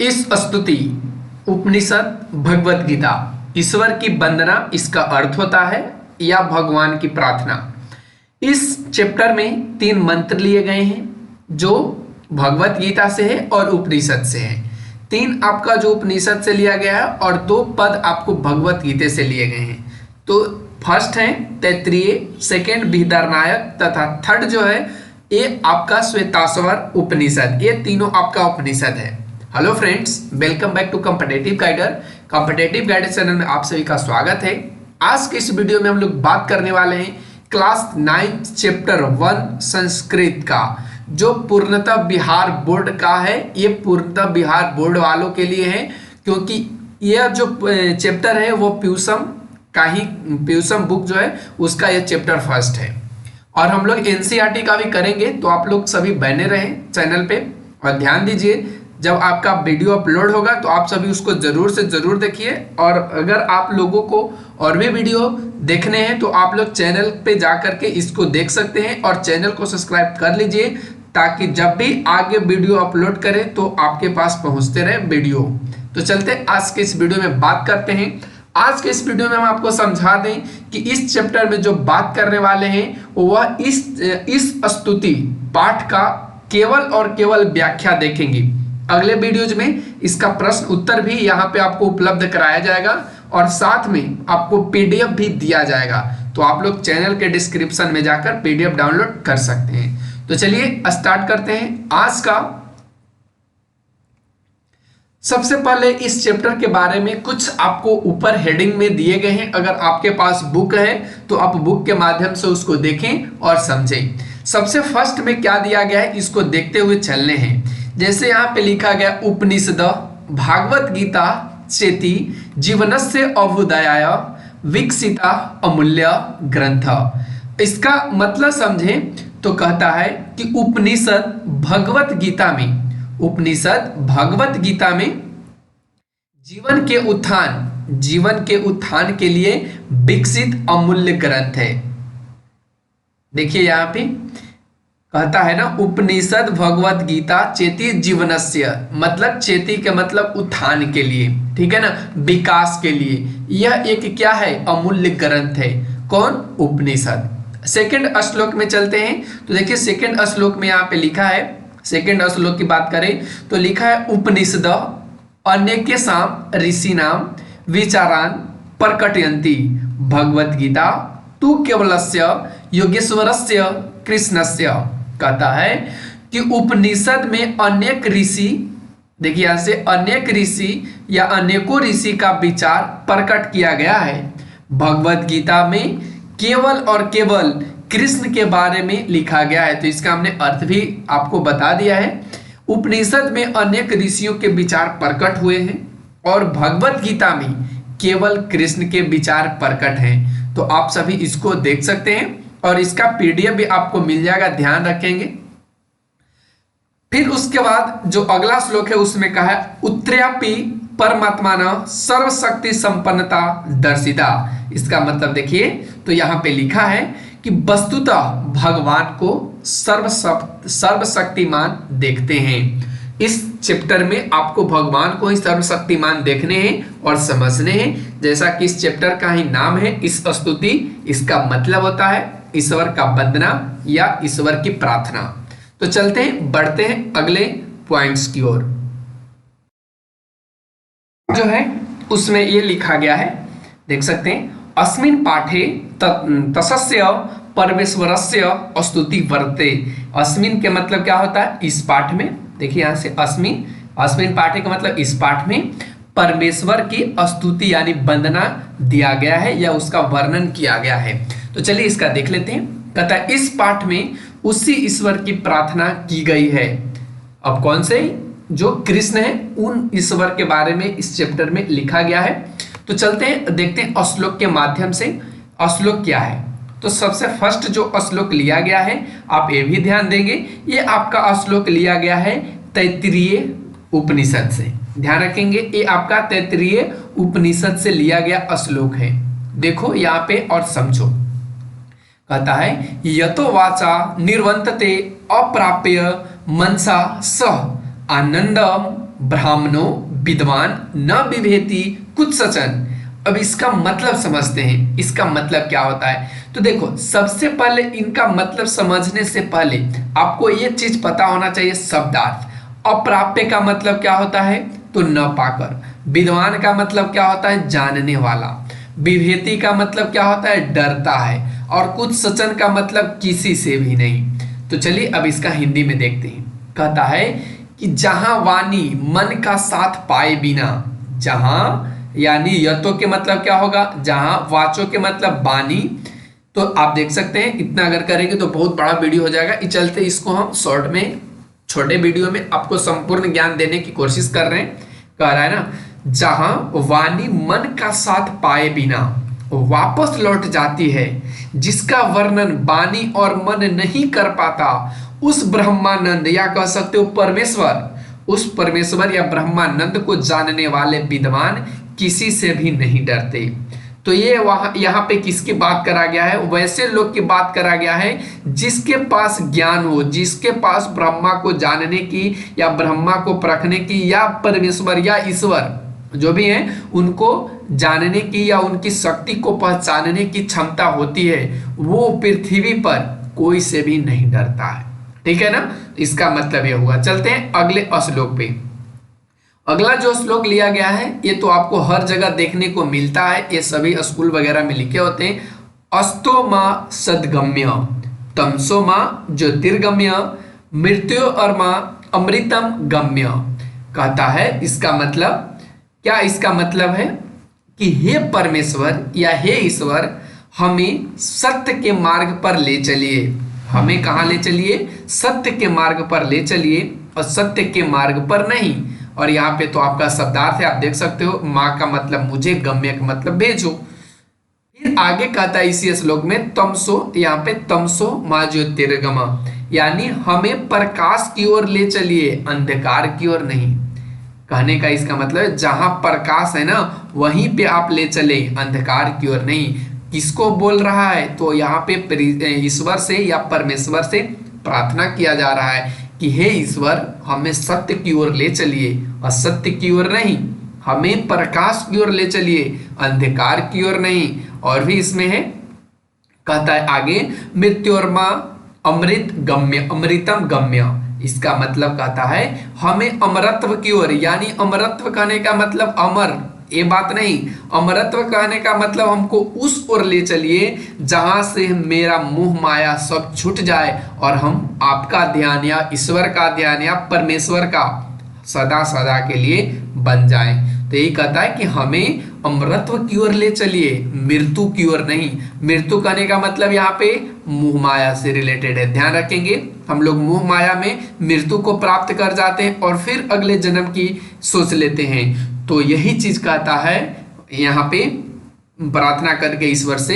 इस स्तुति उपनिषद भगवत गीता ईश्वर की वंदना इसका अर्थ होता है या भगवान की प्रार्थना। इस चैप्टर में 3 मंत्र लिए गए हैं जो भगवत गीता से है और उपनिषद से है। 3 आपका जो उपनिषद से लिया गया है और 2 पद आपको भगवत गीता से लिए गए हैं। तो फर्स्ट है तैत्तिरीय, सेकेंड बृहदारण्यक तथा थर्ड जो है ये आपका श्वेताश्वर उपनिषद। ये तीनों आपका उपनिषद है। Hello friends, welcome back to competitive guider. Competitive guider channel में आप सभी का स्वागत है। आज के इस वीडियो में हम लोग बात करने वाले हैं क्लास 9 चैप्टर 1 संस्कृत का, जो पूर्णतः बिहार बोर्ड का है। ये पूर्णतः बिहार बोर्ड वालों के लिए है, क्योंकि यह जो चैप्टर है वो प्यूसम बुक जो है उसका यह चैप्टर फर्स्ट है। और हम लोग एनसीईआरटी का भी करेंगे, तो आप लोग सभी बने रहें चैनल पे और ध्यान दीजिए। जब आपका वीडियो अपलोड होगा तो आप सभी उसको जरूर से जरूर देखिए। और अगर आप लोगों को और भी वीडियो देखने हैं तो आप लोग चैनल पे जा करके इसको देख सकते हैं और चैनल को सब्सक्राइब कर लीजिए, ताकि जब भी आगे वीडियो अपलोड करें तो आपके पास पहुंचते रहे वीडियो। तो चलते आज के इस वीडियो में बात करते हैं। आज के इस वीडियो में हम आपको समझा दें कि इस चैप्टर में जो बात करने वाले हैं वह इस स्तुति पाठ का केवल और केवल व्याख्या देखेंगे। अगले वीडियोज में इसका प्रश्न उत्तर भी यहाँ पे आपको उपलब्ध कराया जाएगा और साथ में आपको पीडीएफ भी दिया जाएगा। तो आप लोग चैनल के डिस्क्रिप्शन में जाकर पीडीएफ डाउनलोड कर सकते हैं। तो चलिए स्टार्ट करते हैं आज का। सबसे पहले इस चैप्टर के बारे में कुछ आपको ऊपर हेडिंग में दिए गए हैं। अगर आपके पास बुक है तो आप बुक के माध्यम से उसको देखें और समझें। सबसे फर्स्ट में क्या दिया गया है इसको देखते हुए चलने हैं। जैसे यहाँ पे लिखा गया उपनिषद भागवत गीता चेति जीवनस्य अभ्युदयाय विकसिता अमूल्य ग्रंथ। इसका मतलब समझें तो कहता है कि उपनिषद भगवत गीता में जीवन के उत्थान के लिए विकसित अमूल्य ग्रंथ है। देखिए यहाँ पे कहता है ना, उपनिषद भगवत गीता चेति जीवनस्य, मतलब चेति के मतलब उत्थान के लिए, ठीक है ना, विकास के लिए। यह एक क्या है, अमूल्य ग्रंथ है। कौन? उपनिषद। सेकंड श्लोक में चलते हैं तो देखिए सेकंड श्लोक में यहाँ पे लिखा है, सेकंड श्लोक की बात करें तो लिखा है उपनिषद अनेकेषां ऋषीणां विचारान् प्रकटयन्ति भगवत गीता तु केवलस्य योगेश्वरस्य कृष्णस्य। कहता है कि उपनिषद में अनेक ऋषि, देखिए यहां से अनेक ऋषि या अनेकों ऋषि का विचार प्रकट किया गया है। भगवत गीता में केवल और केवल कृष्ण के बारे में लिखा गया है। तो इसका हमने अर्थ भी आपको बता दिया है। उपनिषद में अनेक ऋषियों के विचार प्रकट हुए हैं और भगवत गीता में केवल कृष्ण के विचार प्रकट हैं। तो आप सभी इसको देख सकते हैं और इसका पीडीएफ भी आपको मिल जाएगा, ध्यान रखेंगे। फिर उसके बाद जो अगला श्लोक है उसमें कहा है उत्तरापि परमात्मा सर्वशक्ति संपन्नता दर्शिता। इसका मतलब देखिए तो यहाँ पे लिखा है कि वस्तुतः भगवान को सर्वशक्तिमान देखते हैं। इस चैप्टर में आपको भगवान को ही सर्वशक्तिमान देखने हैं और समझने हैं। जैसा कि इस चैप्टर का ही नाम है इस स्तुति, इसका मतलब होता है ईश्वर का वंदना या ईश्वर की प्रार्थना। तो चलते हैं, बढ़ते हैं अगले पॉइंट्स की ओर। जो है उसमें ये लिखा गया है, देख सकते हैं, अस्मिन् पाठे तस्य परमेश्वरस्य स्तुति वर्ते। अस्मिन् के मतलब क्या होता है, इस पाठ में। देखिए यहाँ से अस्मिन् पाठे का मतलब इस पाठ में परमेश्वर की स्तुति यानी वंदना दिया गया है या उसका वर्णन किया गया है। तो चलिए इसका देख लेते हैं। कहता है इस पाठ में उसी ईश्वर की प्रार्थना की गई है। अब कौन से? जो कृष्ण है, उन ईश्वर के बारे में इस चैप्टर में लिखा गया है। तो चलते हैं, देखते हैं श्लोक के माध्यम से श्लोक क्या है। तो सबसे फर्स्ट जो श्लोक लिया गया है, आप ये भी ध्यान देंगे, ये आपका श्लोक लिया गया है तैत्तिरीय उपनिषद से। ध्यान रखेंगे, ये आपका तैत्तिरीय उपनिषद से लिया गया श्लोक है। देखो यहाँ पे और समझो। कहता है यतो वाचा निर्वंतते अप्राप्य मनसा सह आनंदम ब्राह्मणो विद्वान न विभेति कुत्सचन। अब इसका मतलब समझते हैं, इसका मतलब क्या होता है। तो देखो, सबसे पहले इनका मतलब समझने से पहले आपको ये चीज पता होना चाहिए शब्दार्थ। अप्राप्य का मतलब क्या होता है, तो न पाकर। विद्वान का मतलब क्या होता है, जानने वाला। विभेति का मतलब क्या होता है, डरता है। और कुछ सचन का मतलब किसी से भी नहीं। तो चलिए अब इसका हिंदी में देखते हैं। कहता है कि जहां वाणी मन का साथ पाए बिना, जहां यानी यतो के मतलब क्या होगा, जहां, वाचो के मतलब वाणी। तो आप देख सकते हैं, इतना अगर करेंगे तो बहुत बड़ा वीडियो हो जाएगा। इस चलते इसको हम शॉर्ट में, छोटे वीडियो में आपको संपूर्ण ज्ञान देने की कोशिश कर रहे हैं। कह रहा है ना, जहां वाणी मन का साथ पाए बिना वापस लौट जाती है, जिसका वर्णन वाणी और मन नहीं कर पाता, उस ब्रह्मानंद या कह सकते हो परमेश्वर, उस परमेश्वर या ब्रह्मानंद को जानने वाले विद्वान किसी से भी नहीं डरते। तो ये वहां यहाँ पे किसकी बात करा गया है, वैसे लोग की बात करा गया है जिसके पास ज्ञान हो, जिसके पास ब्रह्मा को जानने की या ब्रह्मा को परखने की या परमेश्वर या ईश्वर जो भी है उनको जानने की या उनकी शक्ति को पहचानने की क्षमता होती है। वो पृथ्वी पर कोई से भी नहीं डरता है। ठीक है ना, इसका मतलब ये हुआ। चलते हैं अगले श्लोक पे। अगला जो श्लोक लिया गया है ये तो आपको हर जगह देखने को मिलता है, ये सभी स्कूल वगैरह में लिखे होते हैं। अस्तो माँ सदगम्य, तमसो माँ ज्योतिर्गम्य, मृत्यु और माँ अमृतम गम्य। कहता है इसका मतलब क्या, इसका मतलब है कि हे परमेश्वर या हे ईश्वर, हमें सत्य के मार्ग पर ले चलिए। हमें कहाँ ले चलिए, सत्य के मार्ग पर ले चलिए और सत्य के मार्ग पर नहीं। और यहाँ पे तो आपका शब्दार्थ है, आप देख सकते हो, माँ का मतलब मुझे, गम्य का मतलब भेजो। फिर आगे कहता है इसी श्लोक में तमसो, यहाँ पे तमसो माँ ज्योतिर्गम, यानी हमें प्रकाश की ओर ले चलिए, अंधकार की ओर नहीं। कहने का इसका मतलब है जहां प्रकाश है ना वहीं पे आप ले चले, अंधकार की ओर नहीं। किसको बोल रहा है, तो यहाँ पे ईश्वर से या परमेश्वर से प्रार्थना किया जा रहा है कि हे ईश्वर, हमें सत्य की ओर ले चलिए, असत्य की ओर नहीं। हमें प्रकाश की ओर ले चलिए, अंधकार की ओर नहीं। और भी इसमें है, कहता है आगे, मृत्योर्मा अमृत गम्य, अमृतम गम्य। इसका मतलब कहता है हमें अमरत्व की ओर, यानी अमरत्व कहने का मतलब अमर, ये बात नहीं। अमरत्व कहने का मतलब हमको उस ओर ले चलिए जहां से मेरा मोह माया सब छूट जाए और हम आपका ध्यान या ईश्वर का ध्यान या परमेश्वर का सदा सदा के लिए बन जाए। तो यही कहता है कि हमें अमरत्व की ओर ले चलिए, मृत्यु की ओर नहीं। मृत्यु कहने का मतलब यहाँ पे मोह माया से रिलेटेड है, ध्यान रखेंगे। हम लोग मोह माया में मृत्यु को प्राप्त कर जाते हैं और फिर अगले जन्म की सोच लेते हैं। तो यही चीज कहता है यहाँ पे, प्रार्थना करके ईश्वर से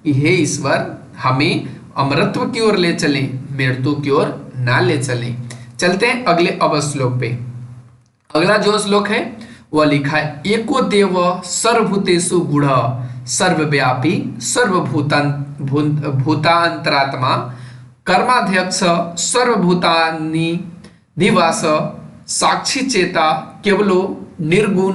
कि हे ईश्वर, हमें अमरत्व की ओर ले चलें, मृत्यु की ओर ना ले चलें। चलते हैं अगले श्लोक पे। अगला जो श्लोक है वह लिखा है, एको देव सर्वभूतेषु गूढ़ सर्वव्यापी भूतांतरात्मा कर्माध्यक्ष सर्वभूतानि दिवास साक्षी चेता केवलो निर्गुण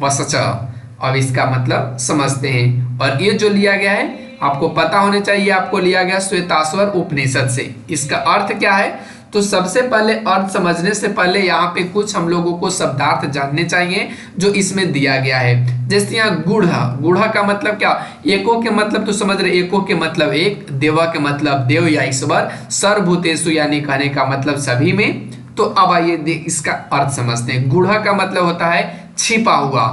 वसच। अब इसका मतलब समझते हैं। और ये जो लिया गया है आपको पता होने चाहिए, आपको लिया गया श्वेताश्वर उपनिषद से। इसका अर्थ क्या है, तो सबसे पहले अर्थ समझने से पहले यहाँ पे कुछ हम लोगों को शब्दार्थ जानने चाहिए जो इसमें दिया गया है। जैसे यहाँ गुढ़, गुढ़ का मतलब क्या, एको के मतलब तो समझ रहे, एको के मतलब एक, देवा के मतलब देव या ईश्वर, सर्वभूतेषु यानी कहने का मतलब सभी में। तो अब आइए इसका अर्थ समझते हैं। गुढ़ का मतलब होता है छिपा हुआ।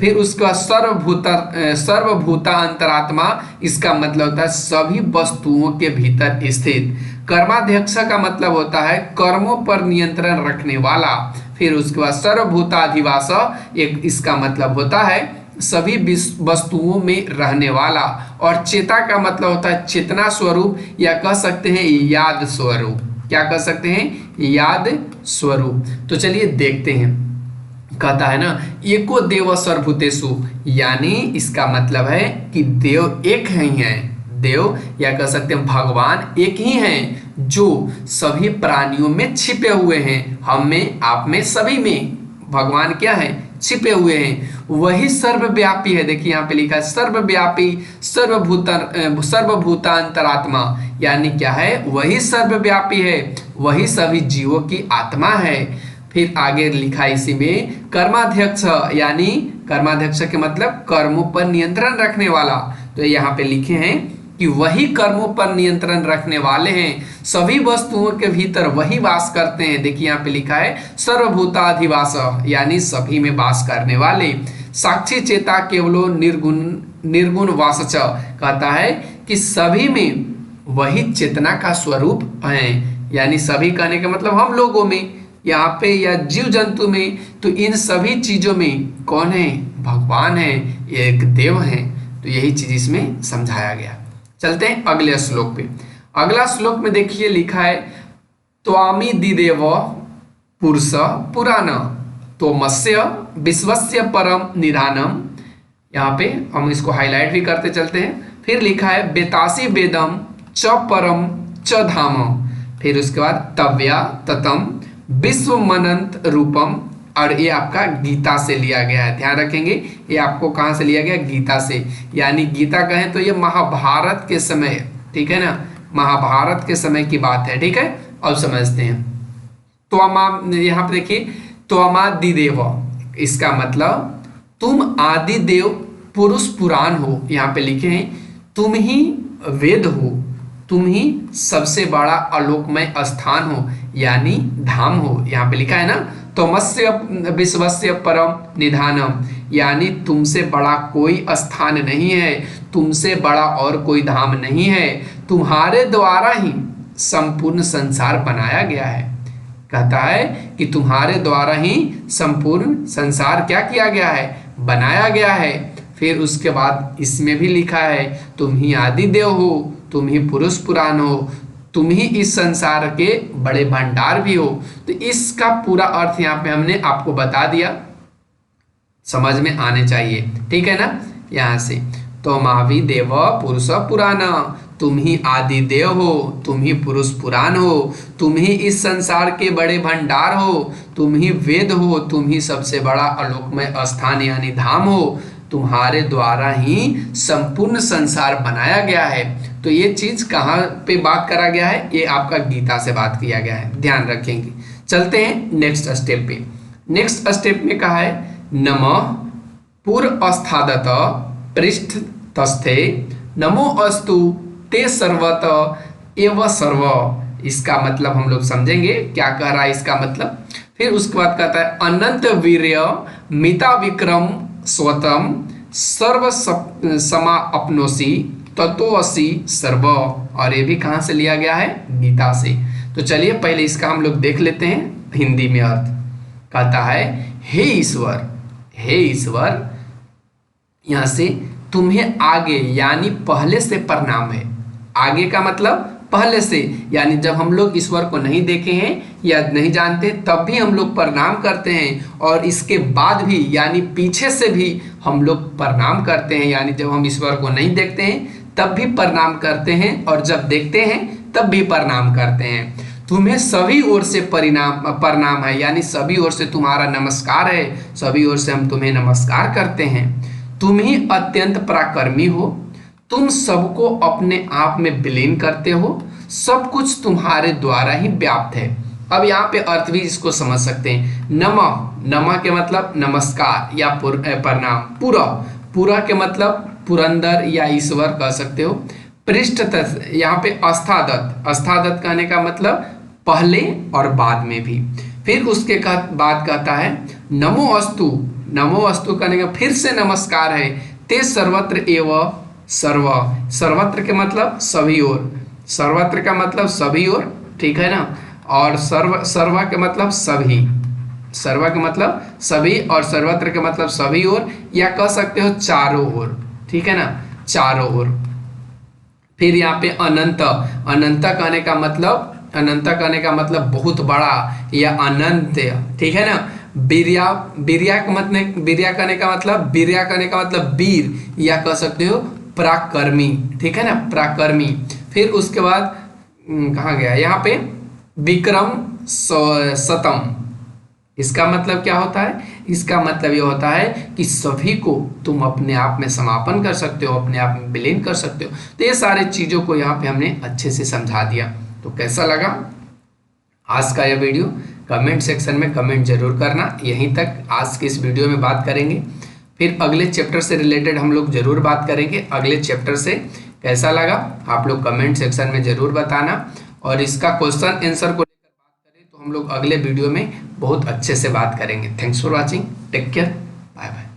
फिर उसका सर्वभूता अंतरात्मा, इसका मतलब होता है सभी वस्तुओं के भीतर स्थित। कर्माध्यक्ष का मतलब होता है कर्मों पर नियंत्रण रखने वाला। फिर उसके बाद सर्वभूताधिवास, एक इसका मतलब होता है सभी वस्तुओं में रहने वाला। और चेता का मतलब होता है चेतना स्वरूप या कह सकते हैं याद स्वरूप। क्या कह सकते हैं, याद स्वरूप। तो चलिए देखते हैं। कहता है ना एको देव सर्वभूतेषु, यानी इसका मतलब है कि देव एक ही है, देव या कह सकते हैं भगवान एक ही हैं जो सभी प्राणियों में छिपे हुए हैं, हम में, आप में, सभी में भगवान क्या है, छिपे हुए हैं। वही सर्वव्यापी है, देखिए यहाँ पे लिखा है सर्वव्यापी सर्वभूतांतरात्मा, यानी क्या है, वही सर्वव्यापी है, वही सभी जीवों की आत्मा है। फिर आगे लिखा है इसी में कर्माध्यक्ष, यानी कर्माध्यक्ष के मतलब कर्मों पर नियंत्रण रखने वाला। तो यहाँ पे लिखे हैं कि वही कर्मों पर नियंत्रण रखने वाले हैं, सभी वस्तुओं के भीतर वही वास करते हैं। देखिए यहाँ पे लिखा है सर्वभूताधिवास, यानी सभी में वास करने वाले। साक्षी चेता केवलो निर्गुण वासच, कहता है कि सभी में वही चेतना का स्वरूप है, यानी सभी कहने का मतलब हम लोगों में यहाँ पे या जीव जंतु में, तो इन सभी चीजों में कौन है, भगवान है, एक देव है। तो यही चीज इसमें समझाया गया। चलते हैं अगले श्लोक पे। अगला श्लोक में देखिए लिखा है त्वामि दिदेव पुरुष पुराण तोमस्य विश्वस्य परम निधानम। यहाँ पे हम इसको हाईलाइट भी करते चलते हैं। फिर लिखा है बेतासी वेदम च परम च धाम। फिर उसके बाद तव्या ततम विश्व मनंत रूपम, और ये आपका गीता से लिया गया है, ध्यान रखेंगे ये आपको कहाँ से लिया गया, गीता से। यानी गीता कहें तो ये महाभारत के समय, ठीक है ना, महाभारत के समय की बात है, ठीक है। अब समझते हैं। तो यहाँ पे देखिए त्वमादिदेव, इसका मतलब तुम आदि देव पुरुष पुराण हो। यहाँ पे लिखे हैं तुम ही वेद हो, तुम ही सबसे बड़ा आलोकमय स्थान हो, यानी धाम हो। यहाँ पे लिखा है ना तमस्य विश्वस्य परम निधानम, यानी तुमसे बड़ा कोई स्थान नहीं है, तुमसे बड़ा और कोई धाम नहीं है, तुम्हारे द्वारा ही संपूर्ण संसार बनाया गया है। कहता है कि तुम्हारे द्वारा ही संपूर्ण संसार क्या किया गया है, बनाया गया है। फिर उसके बाद इसमें भी लिखा है तुम ही आदि देव हो, तुम ही पुरुष पुराण हो, तुम ही इस संसार के बड़े भंडार भी हो। तो इसका पूरा अर्थ यहाँ पे हमने आपको बता दिया, समझ में आने चाहिए, ठीक है ना। यहाँ से तो महावी देव पुरुष पुराण, तुम ही आदि देव हो, तुम ही पुरुष पुराण हो, तुम ही इस संसार के बड़े भंडार हो, तुम ही वेद हो, तुम ही सबसे बड़ा आलोकमय स्थान यानी धाम हो, तुम्हारे द्वारा ही संपूर्ण संसार बनाया गया है। तो ये चीज कहाँ पे बात करा गया है, ये आपका गीता से बात किया गया है, ध्यान रखेंगे। चलते हैं नेक्स्ट स्टेप पे। नेक्स्ट स्टेप में कहा है नमः पूर्वस्थादत पृष्ठतस्थे नमो अस्तु ते सर्वत एव सर्व। इसका मतलब हम लोग समझेंगे क्या कह रहा है इसका मतलब। फिर उसके बाद कहता है अनंत वीर्य मिता विक्रम स्वतम सर्व समा अपनोसी तत्वसी सर्व। और ये भी कहाँ से लिया गया है, गीता से। तो चलिए पहले इसका हम लोग देख लेते हैं हिंदी में अर्थ। कहता है हे ईश्वर, हे ईश्वर, यहाँ से तुम्हें आगे यानी पहले से प्रणाम है। आगे का मतलब पहले से, यानी जब हम लोग ईश्वर को नहीं देखे हैं या नहीं जानते तब भी हम लोग प्रणाम करते हैं, और इसके बाद भी यानी पीछे से भी हम लोग प्रणाम करते हैं। यानी जब हम ईश्वर को नहीं देखते हैं तब भी प्रणाम करते हैं, और जब देखते हैं तब भी प्रणाम करते हैं। तुम्हें सभी ओर से प्रणाम है, यानी सभी ओर से तुम्हारा नमस्कार है, सभी ओर से हम तुम्हें नमस्कार करते हैं। तुम ही अत्यंत पराक्रमी हो, तुम सबको अपने आप में विलीन करते हो, सब कुछ तुम्हारे द्वारा ही व्याप्त है। अब यहाँ पे अर्थ भी इसको समझ सकते हैं। नमः, नमः के मतलब नमस्कार या प्रणाम। पूरा, पूरा के मतलब पुरंदर या ईश्वर कह सकते हो। पृष्ठतः, यहाँ पे अस्थादत, अस्थादत कहने का मतलब पहले और बाद में भी। फिर उसके बाद कहता है नमो अस्तु, नमो अस्तु कहने का फिर से नमस्कार है। ते सर्वत्र एव सर्व, सर्वत्र के मतलब सभी ओर, सर्वत्र का मतलब सभी ओर, ठीक है ना। और सर्व के मतलब सभी, सर्व के मतलब सभी, और सर्वत्र के मतलब सभी ओर, या कह सकते हो चारों ओर, ठीक है ना, चारों ओर। फिर यहाँ पे अनंत, अनंत कहने का मतलब, अनंत कहने का मतलब बहुत बड़ा या अनंत, ठीक है ना। बीर्या, बीर्या का मतलब, बीर्या कहने का मतलब, बीर्या कहने का मतलब वीर, या कह सकते हो पराक्रमी, ठीक है ना, पराक्रमी। फिर उसके बाद कहाँ गया, यहाँ पे विक्रम शतम। इसका मतलब क्या होता है, इसका मतलब ये होता है कि सभी को तुम अपने आप में समापन कर सकते हो, अपने आप में विलीन कर सकते हो। तो ये सारे चीज़ों को यहाँ पे हमने अच्छे से समझा दिया। तो कैसा लगा आज का यह वीडियो, कमेंट सेक्शन में कमेंट जरूर करना। यहीं तक आज के इस वीडियो में बात करेंगे, फिर अगले चैप्टर से रिलेटेड हम लोग जरूर बात करेंगे। अगले चैप्टर से कैसा लगा आप लोग कमेंट सेक्शन में जरूर बताना, और इसका क्वेश्चन आंसर को लेकर बात करें तो हम लोग अगले वीडियो में बहुत अच्छे से बात करेंगे। Thanks for watching, take care, bye bye.